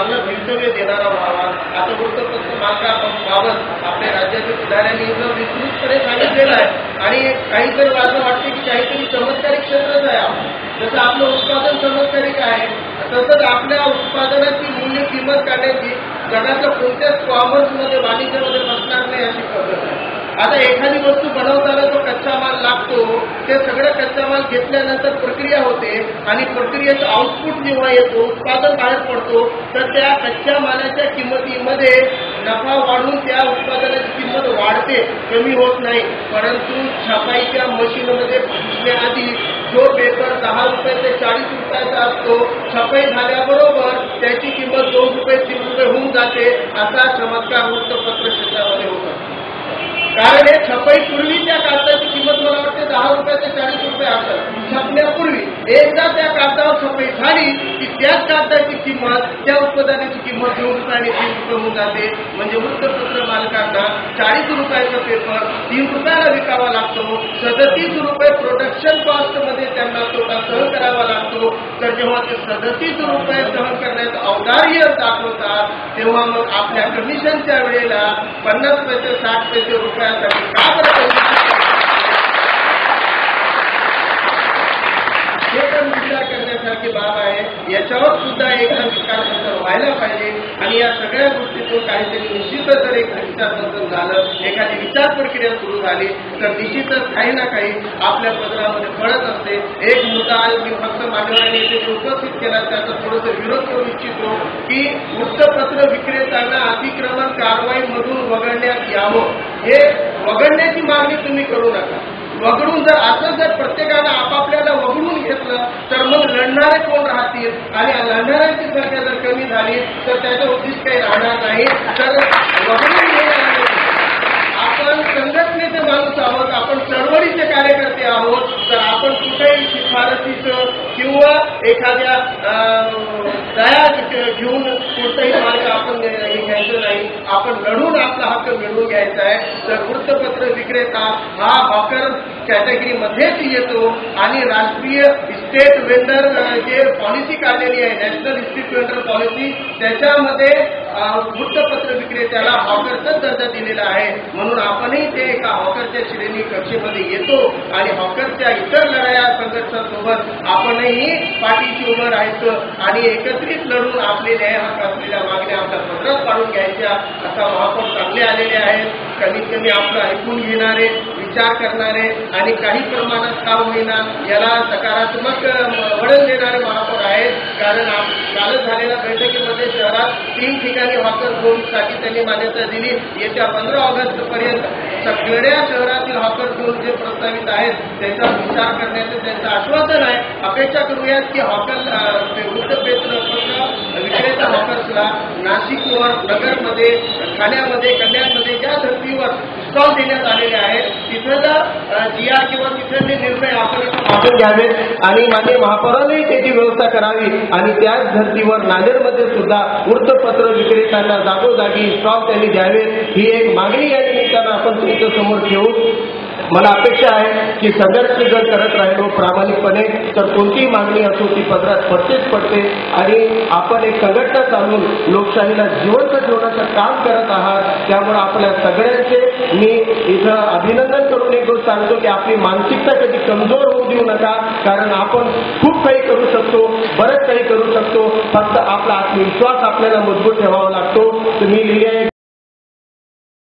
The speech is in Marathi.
चांगलं भवितव्य देणारा व्हावा. आता वृत्तपत्र मालकाबाबत आपल्या राज्यातील पुढाऱ्यांनी विस्तृतपणे सांगितलेलं आहे आणि काही जर असं वाटते की काहीतरी चमत्कारिक क्षेत्रच आहे. जसं आपलं उत्पादन चमत्कारिक आहे तसंच आपल्या उत्पादनाची मूल्य किंमत काढण्याची जगातल्या कोणत्याच कॉमर्समध्ये वाणिज्यामध्ये बसणार नाही अशी पद्धत आहे. आता एखादी वस्तू बनवताना जो कच्चा माल लागतो ते सगळं कच्चा माल घेतल्यानंतर प्रक्रिया होते आणि प्रक्रियेचं आउटपुट जेव्हा येतो उत्पादन बाहेर पडतो तर त्या कच्च्या मालाच्या किंमतीमध्ये नफा वाढून त्या उत्पादनाची किंमत वाढते, कमी होत नाही. परंतु छपाईच्या मशीनमध्ये घुसण्याआधी जो पेपर 10 रुपये ते 40 रुपयाचा असतो छपाई झाल्याबरोबर त्याची किंमत 2 रुपये 3 रुपये होऊन जाते. असा चमत्कार वृत्तपत्र क्षेत्रामध्ये होतो. कारण हे छपाईपूर्वी त्या कागदाची किंमत मला वाटते 10 रुपये ते 40 रुपये असेल छापण्यापूर्वी. एकदा त्या कागदावर छपाई झाली की त्याच कागदाची किंमत त्या उत्पादनाची किंमत 2 रुपये आणि 3 रुपये होऊन जाते. म्हणजे वृत्तपत्र मालकांना 40 रुपयाचा पेपर 3 रुपयाला विकावा लागतो. 37 रुपये प्रोडक्शन कॉस्ट मध्ये त्यांना तोटा सहन करावा लागतो. तर जेव्हा ते 37 रुपये सहन करण्याचं औदार्य दाखवतात तेव्हा मग आपल्या कमिशनच्या वेळेला 50 पैसे 60 पैसे रुपयासाठी का बरं हे पण विचार करण्यासारखी बाब आहे. याच्यावर सुद्धा एकदा विचार व्हायला पाहिजे आणि या सगळ्या गोष्टीतून काहीतरी निश्चितच जर एक विचारबंधन झालं, एखादी विचार प्रक्रिया सुरू झाली तर निश्चितच काही ना काही आपल्या पदरामध्ये पडत असते. एक मुद्दा मी फक्त मान्यवरांनी येथे उपस्थित केला त्याचा थोडंसं विरोध करू इच्छितो की वृत्तपत्र विक्रेत्यांना अतिक्रमण कारवाईमधून वगळण्यात यावं. हे वगळण्याची मागणी तुम्ही करू नका. वगळून जर असं जर प्रत्येकानं आपापल्याला वगळून घेतलं तर मग लढणारे कोण राहतील आणि लढणाऱ्यांची संख्या जर कमी झाली तर त्याचं उद्दिष्ट काही राहणार नाही. तर वगळून घेण्यासाठी आपण संघटनेचे माणूस आहोत, आपण चळवळीचे कार्यकर्ते आहोत. तर आपण कुठेही शिफारसीचं किंवा एखाद्या दया घेऊन कोणताही मार्ग आपण घ्यायचं नाही. आपण लढून आपला हक्क मिळवून घ्यायचा आहे. तर वृत्तपत्र विक्रेता हा हॉकर कॅटेगरीमध्येच येतो आणि राष्ट्रीय इस्टेट वेंडर जे पॉलिसी काढलेली आहे नॅशनल इस्टेट वेंडर पॉलिसी त्याच्यामध्ये वृत्तपत्र विक्रेत्याला हॉकरचाच दर्जा दिलेला आहे. म्हणून आपणही ते एका हॉकरच्या श्रेणी कक्षेमध्ये येतो आणि हॉकरच्या इतर लढाया संघटनांसोबत आपणही पाठीशी उभं राहायचं आणि एकत्रित लढून आपले न्याय हक्क असलेल्या मागण्या आपल्या पत्रात पाडून घ्यायच्या. असा महापौर चांगले आलेले आहेत. कमीत कमी आपलं ऐकून घेणारे, विचार करणारे आणि काही प्रमाणात का होईना याला सकारात्मक वळण देणारे महापौर आहेत. कारण कालच झालेल्या बैठकीमध्ये शहरात 3 ठिकाणी हॉकर झोनसाठी त्यांनी मान्यता दिली. येत्या 15 ऑगस्ट पर्यंत सगळ्या शहरातील हॉकर झोन जे प्रस्तावित आहेत त्याचा विचार करण्याचं त्यांचं आश्वासन आहे. अपेक्षा करूयात की वृत्तपत्र विक्रेता हॉकर्सला नाशिकवर, नगरमध्ये, ठाण्यामध्ये, कल्याणमध्ये ज्या धर्तीवर स्टॉल देण्यात आलेले आहेत तिथं GR किंवा तिथले निर्णय आपण मागून घ्यावेत आणि मान्य महापौरांनी त्याची व्यवस्था करावी आणि त्याच धर्तीवर नांदेडमध्ये सुद्धा वृत्तपत्र विक्रेत्यांना जागोजागी स्टॉल त्यांनी द्यावेत. ही एक मागणी या निमित्तानं आपण तुमच्या समोर ठेवू. मला अपेक्षा आहे की संघर्ष जर करत राहिलो प्रामाणिकपणे तर कोणतीही मागणी असो ती पदरात पडतेच पडते आणि आपण एक संघटना चालवून लोकशाहीला जिवंत ठेवण्याचं काम करत आहात. त्यामुळे आपल्या सगळ्यांचे मी इथं अभिनंदन करून एक गोष्ट सांगतो की आपली मानसिकता कधी कमजोर होऊ देऊ नका. कारण आपण खूप काही करू शकतो, बरंच काही करू शकतो. फक्त आपला आत्मविश्वास आपल्याला मजबूत ठेवावा लागतो. तुम्ही लिहिलेल्या